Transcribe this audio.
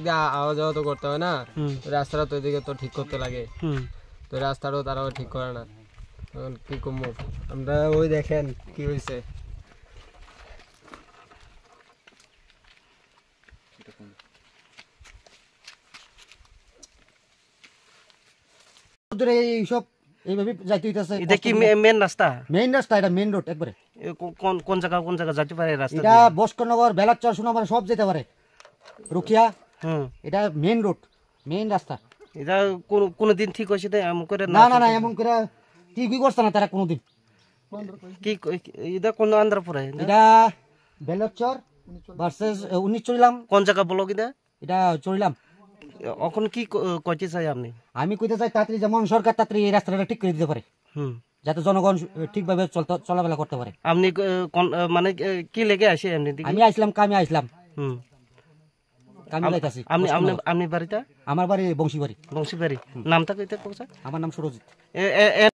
দিয়ে আওয়া যাওয়া তো করতে হয় না, রাস্তাটা তো এদিকে তো ঠিক করতে লাগে, তো রাস্তাটাও তারাও ঠিক করে না। এখন কি করবো আমরা, ওই দেখেন কি হয়েছে। এইসব এইভাবে যাইতে হইতেছে। এটা কি মেন রাস্তা? মেইন রাস্তা, এটা মেইন রোড একবারে। কোন জায়গা যেতে পারে রাস্তা? এটা বস্করনগর, বেলাচর, সোনামারা সব যেতে পারে, রুকিয়া। এটা মেইন রোড, মেইন রাস্তা। এটা কোনদিন ঠিক হয়েছে এমন করে? না না না, এমন করে ঠিকই করছে না তারা কোনোদিন। কি এটা কোন আন্ধ্রপুরে? এটা বেলাচর ভার্সেস 19 চলিলাম। কোন জায়গা বলো কিনা? এটা চলিলাম। এখন কি কইতে চাই আপনি? আমি কইতে চাই তাড়াতাড়ি যেমন সরকার তাড়াতাড়ি এই রাস্তাটা ঠিক করে দিতে পারে, যাতে জনগণ ঠিকভাবে চলাফেরা করতে পারে। আপনি মানে কি লেগে আসে? আমি আইছিলাম কামে, আইছিলাম কামে যাইতাছি। আপনি বাড়িটা? আমার বাড়ি বংশীবাড়ি। বংশীবাড়ি। নামটা কইতে? আমার নাম সুরজিৎ।